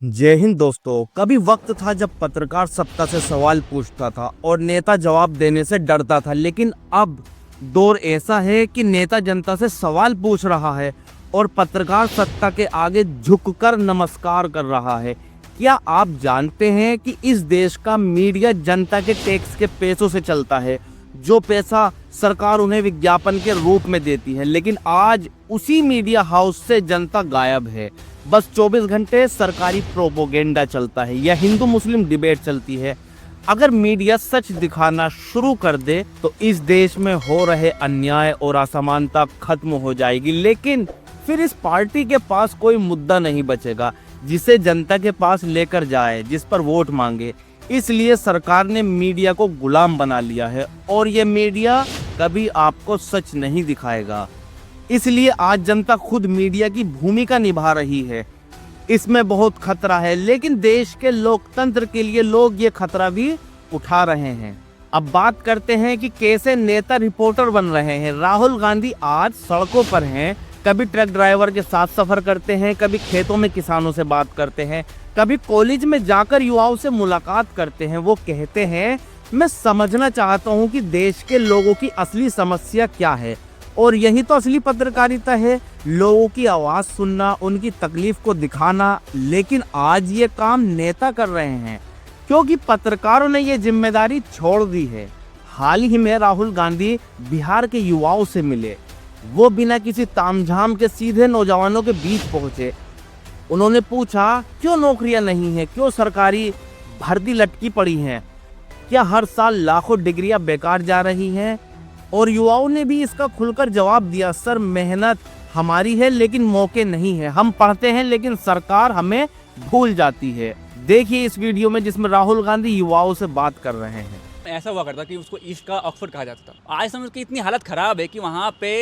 जय हिंद दोस्तों। कभी वक्त था जब पत्रकार सत्ता से सवाल पूछता था और नेता जवाब देने से डरता था, लेकिन अब दौर ऐसा है कि नेता जनता से सवाल पूछ रहा है और पत्रकार सत्ता के आगे झुककर नमस्कार कर रहा है। क्या आप जानते हैं कि इस देश का मीडिया जनता के टैक्स के पैसों से चलता है, जो पैसा सरकार उन्हें विज्ञापन के रूप में देती है, लेकिन आज उसी मीडिया हाउस से जनता गायब है। बस 24 घंटे सरकारी प्रोपोगेंडा चलता है या हिंदू मुस्लिम डिबेट चलती है। अगर मीडिया सच दिखाना शुरू कर दे तो इस देश में हो रहे अन्याय और असमानता खत्म हो जाएगी, लेकिन फिर इस पार्टी के पास कोई मुद्दा नहीं बचेगा जिसे जनता के पास लेकर जाए, जिस पर वोट मांगे। इसलिए सरकार ने मीडिया को गुलाम बना लिया है और ये मीडिया कभी आपको सच नहीं दिखाएगा। इसलिए आज जनता खुद मीडिया की भूमिका निभा रही है। इसमें बहुत खतरा है, लेकिन देश के लोकतंत्र के लिए लोग ये खतरा भी उठा रहे हैं। अब बात करते हैं कि कैसे नेता रिपोर्टर बन रहे हैं। राहुल गांधी आज सड़कों पर हैं, कभी ट्रक ड्राइवर के साथ सफर करते हैं, कभी खेतों में किसानों से बात करते हैं, कभी कॉलेज में जाकर युवाओं से मुलाकात करते हैं। वो कहते हैं, मैं समझना चाहता हूं कि देश के लोगों की असली समस्या क्या है, और यही तो असली पत्रकारिता है, लोगों की आवाज सुनना, उनकी तकलीफ को दिखाना। लेकिन आज ये काम नेता कर रहे हैं क्योंकि पत्रकारों ने ये जिम्मेदारी छोड़ दी है। हाल ही में राहुल गांधी बिहार के युवाओं से मिले। वो बिना किसी तामझाम के सीधे नौजवानों के बीच पहुंचे। उन्होंने पूछा, क्यों नौकरियां नहीं है, क्यों सरकारी भर्ती लटकी पड़ी हैं, क्या हर साल लाखों डिग्रियां बेकार जा रही हैं। और युवाओं ने भी इसका खुलकर जवाब दिया, सर मेहनत हमारी है लेकिन मौके नहीं है, हम पढ़ते हैं लेकिन सरकार हमें भूल जाती है। देखिए इस वीडियो में जिसमें राहुल गांधी युवाओं से बात कर रहे हैं। ऐसा हुआ करता कि उसको ईस्ट का ऑक्सफोर्ड कहा जाता था। आज समझ की इतनी हालत खराब है कि वहाँ पे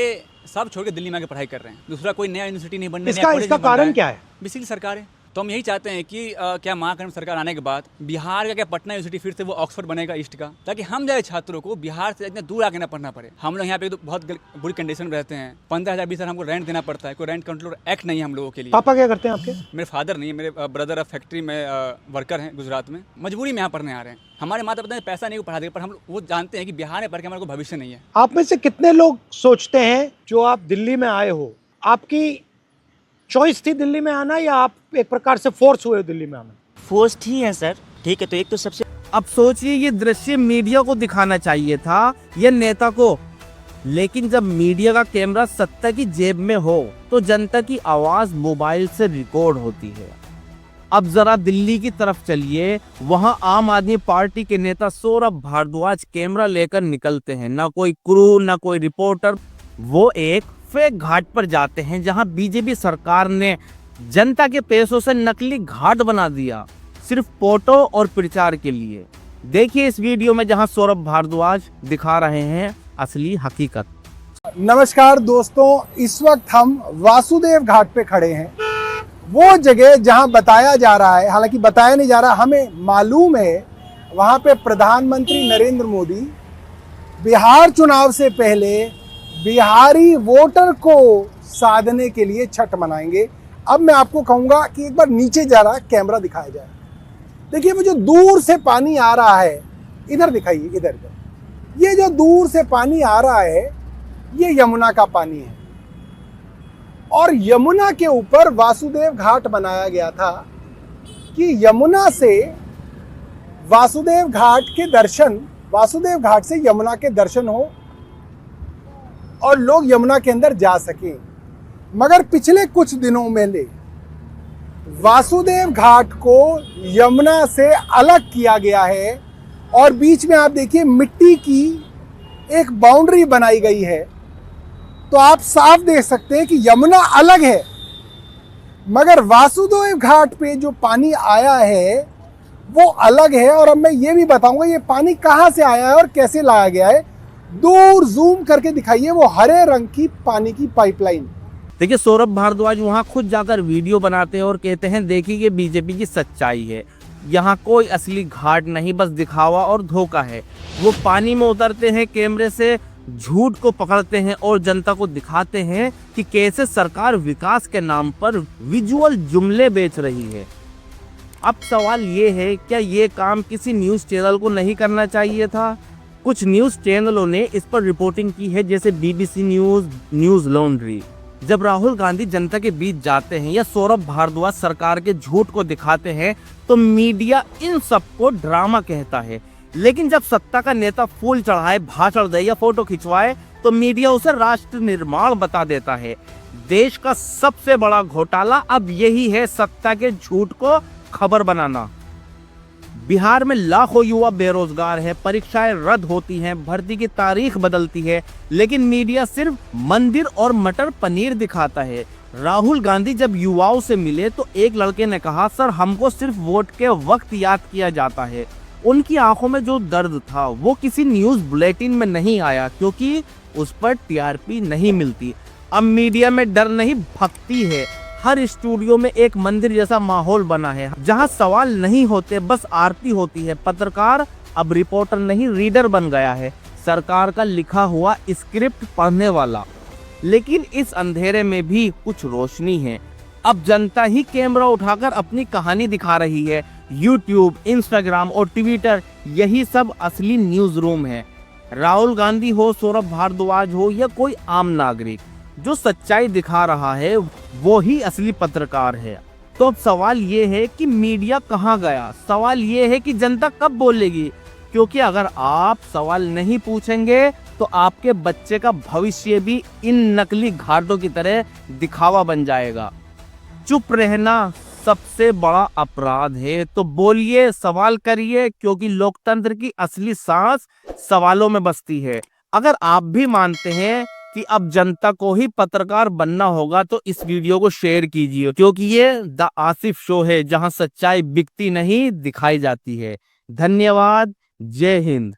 सब छोड़ के दिल्ली में आके पढ़ाई कर रहे हैं। दूसरा कोई नया यूनिवर्सिटी नहीं बनने, इसका कारण क्या है? बेसिकली सरकार है। तो हम यही चाहते हैं कि क्या महाकर्म सरकार आने के बाद बिहार का क्या पटना यूनिवर्सिटी फिर से वो ऑक्सफोर्ड बनेगा ईस्ट का, ताकि हम जाए छात्रों को बिहार से इतना दूर आके ना पढ़ना पड़े। हम लोग यहाँ पे तो बहुत बुरी कंडीशन में रहते हैं। 15,000 20,000 हमको रेंट देना पड़ता है। कोई रेंट कंट्रोल एक्ट नहीं है हम लोगों के लिए। पापा क्या करते हैं आपके? मेरे फादर नहीं है, मेरे ब्रदर फैक्ट्री में वर्कर हैं गुजरात में। मजबूरी में यहाँ पढ़ने आ रहे हैं। हमारे माता पिता ने पैसा नहीं पढ़ा देगा, पर हम वो जानते हैं कि बिहार में पढ़ के हमारे को भविष्य नहीं है। आप में से कितने लोग सोचते हैं, जो आप दिल्ली में आए हो, आपकी चॉइस थी दिल्ली में आना या आप एक प्रकार से फोर्स हुए हो दिल्ली में आना? फोर्स्ड ही है सर। ठीक है, तो एक तो सबसे अब सोचिए, ये दृश्य मीडिया को दिखाना चाहिए था, ये नेता को। लेकिन जब मीडिया का कैमरा सत्ता की जेब में हो तो जनता की आवाज मोबाइल से रिकॉर्ड होती है। अब जरा दिल्ली की तरफ चलिए, वहां आम आदमी पार्टी के नेता सौरभ भारद्वाज कैमरा लेकर निकलते हैं। ना कोई क्रू, ना कोई रिपोर्टर। वो एक फेक घाट पर जाते हैं जहां बीजेपी सरकार ने जनता के पैसों से नकली घाट बना दिया, सिर्फ फोटो और प्रचार के लिए। देखिए इस वीडियो में जहां सौरभ भारद्वाज दिखा रहे हैं असली हकीकत। नमस्कार दोस्तों, इस वक्त हम वासुदेव घाट पे खड़े हैं। वो जगह जहां बताया जा रहा है, हालांकि बताया नहीं जा रहा, हमें मालूम है, वहां पे प्रधानमंत्री नरेंद्र मोदी बिहार चुनाव से पहले बिहारी वोटर को साधने के लिए छठ मनाएंगे। अब मैं आपको कहूंगा कि एक बार नीचे जा रहा कैमरा दिखाया जाए। देखिए वो जो दूर से पानी आ रहा है, इधर दिखाइए, इधर इधर। ये जो दूर से पानी आ रहा है, ये यमुना का पानी है और यमुना के ऊपर वासुदेव घाट बनाया गया था कि यमुना से वासुदेव घाट के दर्शन, वासुदेव घाट से यमुना के दर्शन हो और लोग यमुना के अंदर जा सकें। मगर पिछले कुछ दिनों में वासुदेव घाट को यमुना से अलग किया गया है और बीच में आप देखिए मिट्टी की एक बाउंड्री बनाई गई है। तो आप साफ देख सकते हैं कि यमुना अलग है, मगर वासुदेव घाट पे जो पानी आया है वो अलग है। और अब मैं ये भी बताऊंगा ये पानी कहाँ से आया है और कैसे लाया गया है। दूर जूम करके दिखाइए वो हरे रंग की पानी की पाइपलाइन। देखिए सौरभ भारद्वाज वहां खुद जाकर वीडियो बनाते हैं और कहते हैं, देखिए ये बीजेपी की सच्चाई है, यहाँ कोई असली घाट नहीं, बस दिखावा और धोखा है। वो पानी में उतरते हैं, कैमरे से झूठ को पकड़ते हैं और जनता को दिखाते हैं कि कैसे सरकार विकास के नाम पर विजुअल जुमले बेच रही है। अब सवाल ये है, क्या ये काम किसी न्यूज़ चैनल को नहीं करना चाहिए था? कुछ न्यूज़ चैनलों ने इस पर रिपोर्टिंग की है, जैसे BBC न्यूज़, न्यूज़ लॉन्ड्री। जब राहुल गांधी जनता के बीच जाते हैं या सौरभ भारद्वाज सरकार के झूठ को दिखाते हैं तो मीडिया इन सबको ड्रामा कहता है। लेकिन जब सत्ता का नेता फूल चढ़ाए, भाषण दे या फोटो खिंचवाए तो मीडिया उसे राष्ट्र निर्माण बता देता है। देश का सबसे बड़ा घोटाला अब यही है, सत्ता के झूठ को खबर बनाना। बिहार में लाखों युवा बेरोजगार है, परीक्षाएं रद्द होती हैं, भर्ती की तारीख बदलती है, लेकिन मीडिया सिर्फ मंदिर और मटर पनीर दिखाता है। राहुल गांधी जब युवाओं से मिले तो एक लड़के ने कहा, सर हमको सिर्फ वोट के वक्त याद किया जाता है। उनकी आंखों में जो दर्द था वो किसी न्यूज़ बुलेटिन में नहीं आया, क्योंकि उस पर TRP नहीं मिलती। अब मीडिया में डर नहीं, भक्ति है। हर स्टूडियो में एक मंदिर जैसा माहौल बना है, जहां सवाल नहीं होते, बस आरती होती है। पत्रकार अब रिपोर्टर नहीं, रीडर बन गया है, सरकार का लिखा हुआ स्क्रिप्ट पढ़ने वाला। लेकिन इस अंधेरे में भी कुछ रोशनी है। अब जनता ही कैमरा उठाकर अपनी कहानी दिखा रही है। यूट्यूब, इंस्टाग्राम और ट्विटर, यही सब असली न्यूज रूम है। राहुल गांधी हो, सौरभ भारद्वाज हो या कोई आम नागरिक, जो सच्चाई दिखा रहा है वो ही असली पत्रकार है। तो अब सवाल ये है कि मीडिया कहाँ गया? सवाल ये है कि जनता कब बोलेगी? क्योंकि अगर आप सवाल नहीं पूछेंगे तो आपके बच्चे का भविष्य भी इन नकली घाटों की तरह दिखावा बन जाएगा। चुप रहना सबसे बड़ा अपराध है। तो बोलिए, सवाल करिए, क्योंकि लोकतंत्र की असली सांस सवालों में बसती है। अगर आप भी मानते हैं कि अब जनता को ही पत्रकार बनना होगा तो इस वीडियो को शेयर कीजिए, क्योंकि ये द आसिफ शो है, जहां सच्चाई बिकती नहीं, दिखाई जाती है। धन्यवाद। जय हिंद।